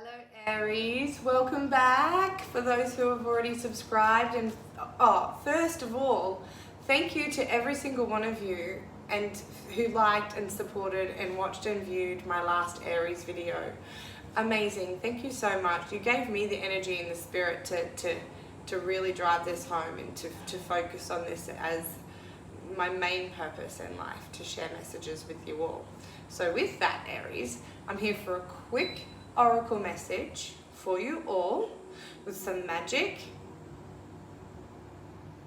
Hello Aries, welcome back for those who have already subscribed. And first of all, thank you to every single one of you and who liked and supported and watched and viewed my last Aries video. Amazing, thank you so much. You gave me the energy and the spirit to really drive this home and to focus on this as my main purpose in life, to share messages with you all. So with that, Aries, I'm here for a quick oracle message for you all with some magic,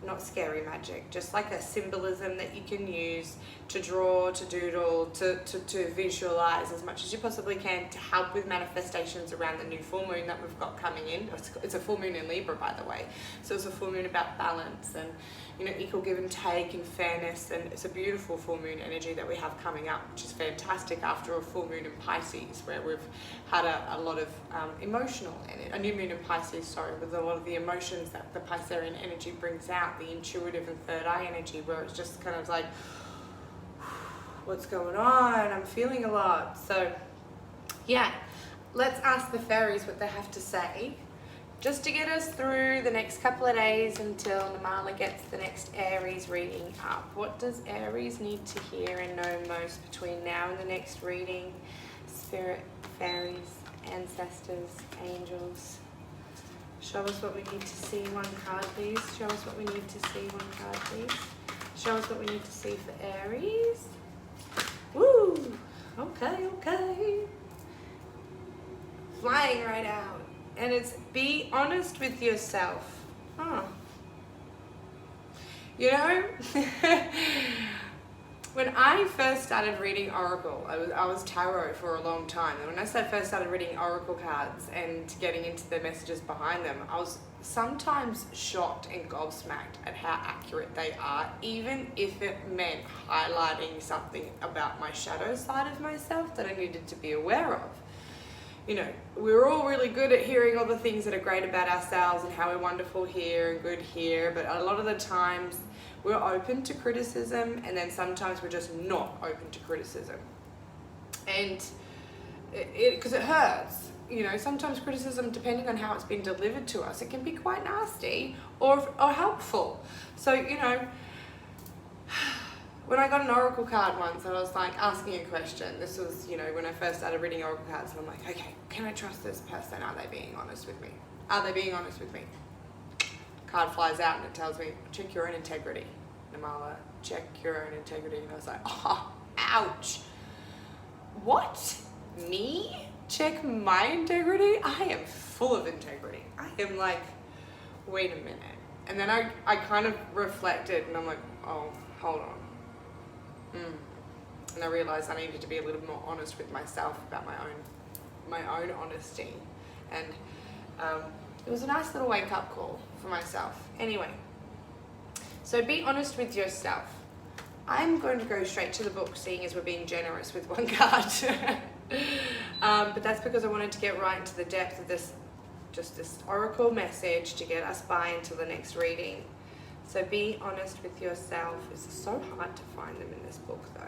not scary magic, just like a symbolism that you can use to draw, to doodle, to visualize as much as you possibly can to help with manifestations around the new full moon that we've got coming in. It's a full moon in Libra, by the way, so it's a full moon about balance and, you know, equal give and take and fairness, and it's a beautiful full moon energy that we have coming up, which is fantastic after a full moon in Pisces, where we've had a lot of emotional, a new moon in Pisces, sorry, with a lot of the emotions that the Piscean energy brings out, the intuitive and third eye energy, where it's just kind of like, what's going on? I'm feeling a lot. So yeah, let's ask the fairies what they have to say, just to get us through the next couple of days until Namala gets the next Aries reading up. What does Aries need to hear and know most between now and the next reading? Spirit, fairies, ancestors, angels. Show us what we need to see. One card, please. Show us what we need to see. One card, please. Show us what we need to see for Aries. Woo! Okay. Flying right out. And it's be honest with yourself. You know, when I first started reading Oracle, I was tarot for a long time. And when I first started reading Oracle cards and getting into the messages behind them, I was sometimes shocked and gobsmacked at how accurate they are, even if it meant highlighting something about my shadow side of myself that I needed to be aware of. You know, we're all really good at hearing all the things that are great about ourselves and how we're wonderful here and good here, but a lot of the times we're open to criticism, and then sometimes we're just not open to criticism. And because it hurts. You know, sometimes criticism, depending on how it's been delivered to us, it can be quite nasty or helpful. So, you know, when I got an oracle card once, I was like asking a question. This was, you know, when I first started reading oracle cards, and I'm like, okay, can I trust this person? Are they being honest with me? Are they being honest with me? Card flies out and it tells me, check your own integrity. Namala, check your own integrity. And I was like, oh, ouch. What? Me? Check my integrity? I am full of integrity. I am like, wait a minute. And then I kind of reflected and I'm like, oh, hold on. And I realized I needed to be a little more honest with myself about my own honesty. And it was a nice little wake-up call for myself. Anyway, so be honest with yourself. I'm going to go straight to the book, seeing as we're being generous with one card. But that's because I wanted to get right into the depth of this oracle message to get us by into the next reading. So be honest with yourself. It's so hard to find them in this book though.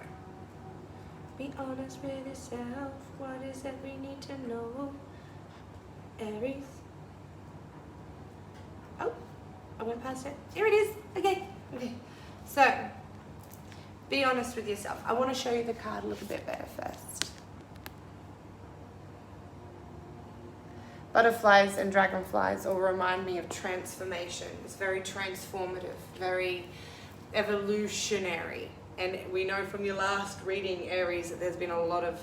Be honest with yourself. What is it we need to know? Aries. Oh, I went past it. Here it is. Okay. So, be honest with yourself. I want to show you the card a little bit better first. Butterflies and dragonflies all remind me of transformation. It's very transformative, very evolutionary. And we know from your last reading, Aries, that there's been a lot of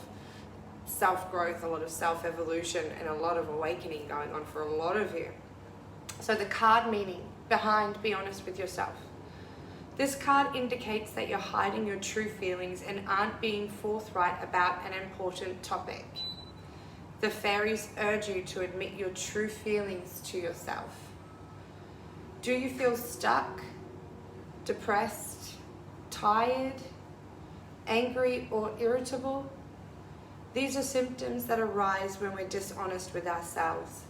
self-growth, a lot of self-evolution, and a lot of awakening going on for a lot of you. So the card meaning behind be honest with yourself. This card indicates that you're hiding your true feelings and aren't being forthright about an important topic. The fairies urge you to admit your true feelings to yourself. Do you feel stuck, depressed, tired, angry, or irritable? These are symptoms that arise when we're dishonest with ourselves.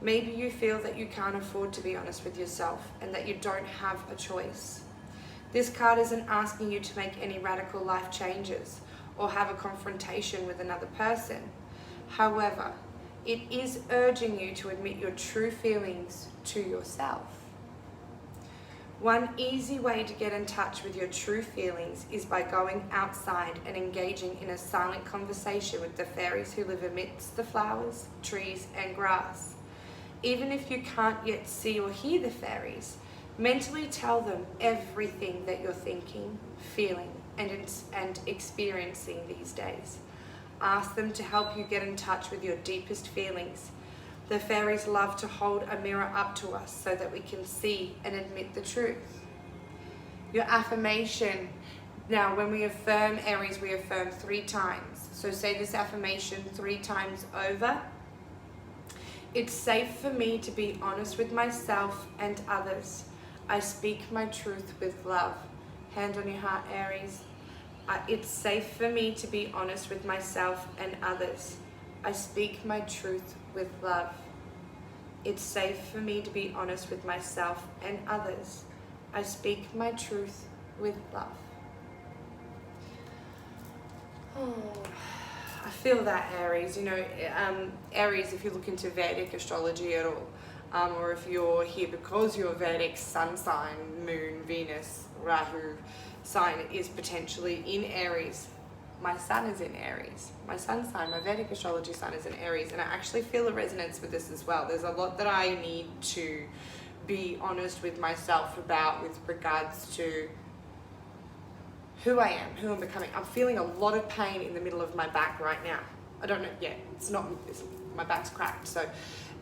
Maybe you feel that you can't afford to be honest with yourself and that you don't have a choice. This card isn't asking you to make any radical life changes or have a confrontation with another person. However, It is urging you to admit your true feelings to yourself. One easy way to get in touch with your true feelings is by going outside and engaging in a silent conversation with the fairies who live amidst the flowers, trees, and grass. Even if you can't yet see or hear the fairies, mentally tell them everything that you're thinking, feeling, and experiencing these days. Ask them to help you get in touch with your deepest feelings. The fairies love to hold a mirror up to us so that we can see and admit the truth. Your affirmation. Now, when we affirm, Aries, we affirm 3 times. So say this affirmation 3 times over. It's safe for me to be honest with myself and others. I speak my truth with love. Hand on your heart, Aries. It's safe for me to be honest with myself and others. I speak my truth with love. It's safe for me to be honest with myself and others. I speak my truth with love. Oh, I feel that, Aries. You know, Aries, if you look into Vedic astrology at all, or if you're here because your Vedic sun sign, moon, Venus, Rahu sign is potentially in Aries. My sun is in Aries. My sun sign, my Vedic astrology sign is in Aries, and I actually feel a resonance with this as well. There's a lot that I need to be honest with myself about with regards to who I am, who I'm becoming. I'm feeling a lot of pain in the middle of my back right now. I don't know, my back's cracked. So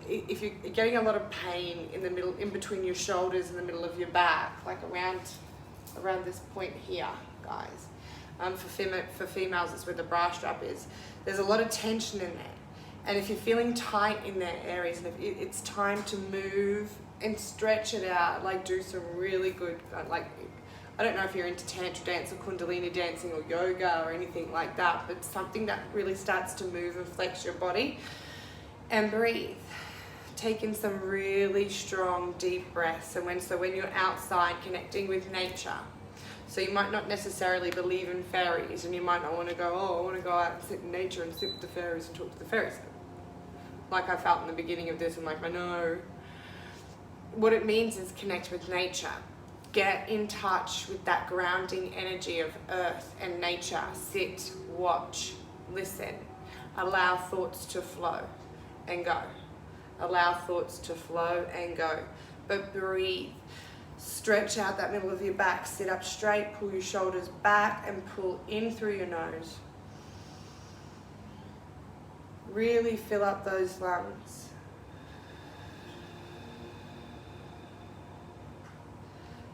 if you're getting a lot of pain in the middle, in between your shoulders, in the middle of your back, like around this point here, guys. For females, it's where the bra strap is. There's a lot of tension in there. And if you're feeling tight in there, Aries, and if it's time to move and stretch it out, like do some really good, like, I don't know if you're into tantra dance or kundalini dancing or yoga or anything like that, but something that really starts to move and flex your body. And breathe. Take in some really strong, deep breaths. And when you're outside connecting with nature, so you might not necessarily believe in fairies, and you might not want to go, I want to go out and sit in nature and sit with the fairies and talk to the fairies. Like I felt in the beginning of this, I'm like, no. What it means is connect with nature. Get in touch with that grounding energy of earth and nature. Sit, watch, listen. Allow thoughts to flow and go. Allow thoughts to flow and go. But breathe. Stretch out that middle of your back. Sit up straight. Pull your shoulders back and pull in through your nose. Really fill up those lungs.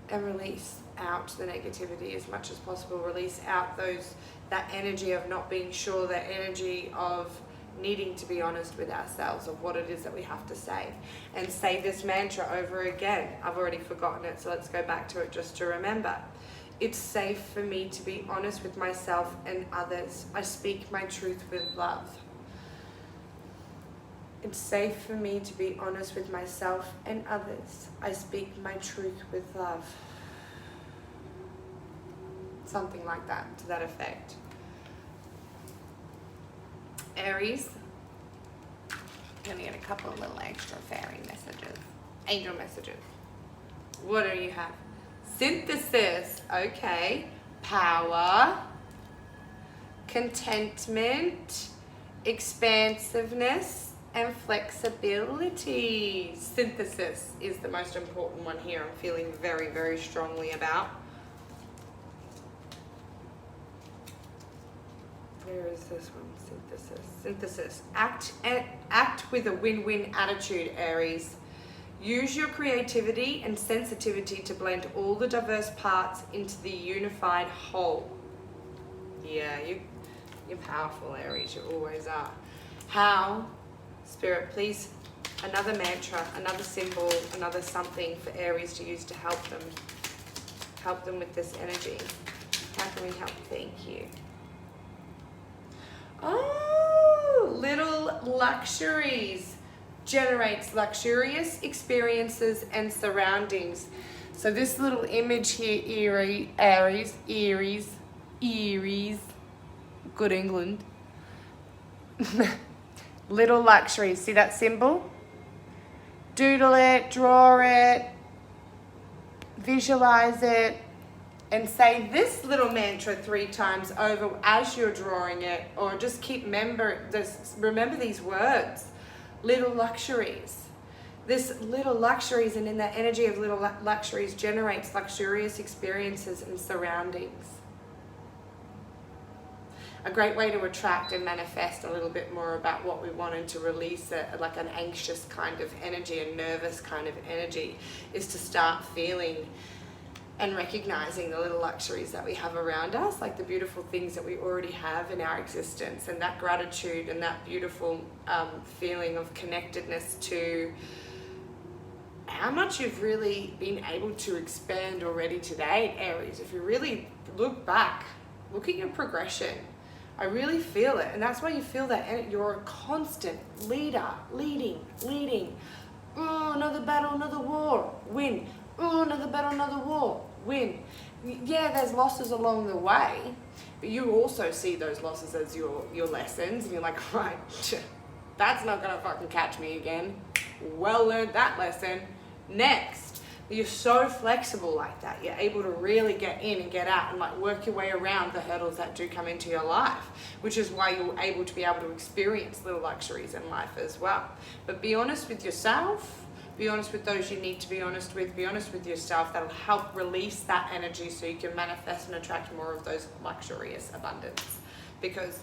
And release out the negativity as much as possible. Release out that energy of not being sure, that energy of needing to be honest with ourselves of what it is that we have to say. And say this mantra over again. I've already forgotten it, so let's go back to it just to remember. It's safe for me to be honest with myself and others. I speak my truth with love. It's safe for me to be honest with myself and others. I speak my truth with love. Something like that, to that effect. Aries, I'm gonna get a couple of little extra fairy messages, angel messages. What do you have? Synthesis, okay. Power, contentment, expansiveness, and flexibility. Synthesis is the most important one here. I'm feeling very, very strongly about. Where is this one? Synthesis. Act with a win-win attitude, Aries. Use your creativity and sensitivity to blend all the diverse parts into the unified whole. Yeah, you're powerful, Aries. You always are. How? Spirit, please, another mantra, another symbol, another something for Aries to use to help them with this energy. How can we help? Thank you. Oh, little luxuries. Generates luxurious experiences and surroundings. So this little image here, Aries, good England. Little luxuries. See that symbol? Doodle it, draw it, visualize it, and say this little mantra 3 times over as you're drawing it, or just remember these words. Little luxuries. This little luxuries, and in that energy of little luxuries generates luxurious experiences and surroundings. A great way to attract and manifest a little bit more about what we want and to release like an anxious kind of energy, a nervous kind of energy, is to start feeling and recognizing the little luxuries that we have around us, like the beautiful things that we already have in our existence, and that gratitude and that beautiful feeling of connectedness to how much you've really been able to expand already today, Aries. If you really look back, look at your progression. I really feel it, and that's why you feel that you're a constant leader, leading. Oh, another battle, another war, win. Oh, another battle, another war, win. Yeah, there's losses along the way, but you also see those losses as your lessons, and you're like, right, that's not gonna fucking catch me again. Well learned that lesson. Next. You're so flexible like that. You're able to really get in and get out and like work your way around the hurdles that do come into your life, which is why you're able to experience little luxuries in life as well. But be honest with yourself, be honest with those you need to be honest with yourself. That'll help release that energy so you can manifest and attract more of those luxurious abundance. Because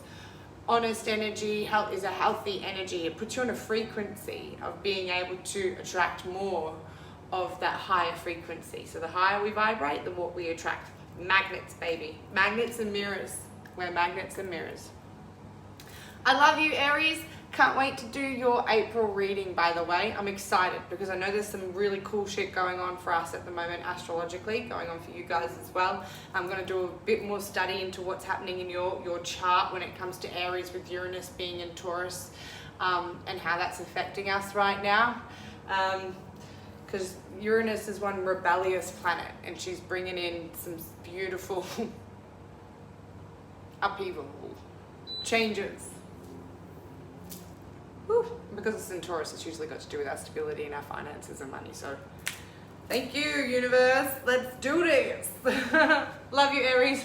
honest energy is a healthy energy. It puts you on a frequency of being able to attract more of that higher frequency. So the higher we vibrate, the more we attract. Magnets, baby. Magnets and mirrors. We're magnets and mirrors. I love you, Aries. Can't wait to do your April reading, by the way. I'm excited because I know there's some really cool shit going on for us at the moment astrologically, going on for you guys as well. I'm going to do a bit more study into what's happening in your chart when it comes to Aries, with Uranus being in Taurus, and how that's affecting us right now. Because Uranus is one rebellious planet, and she's bringing in some beautiful upheaval, changes. Woo. Because it's in Taurus, it's usually got to do with our stability and our finances and money. So thank you, universe. Let's do this. Love you, Aries.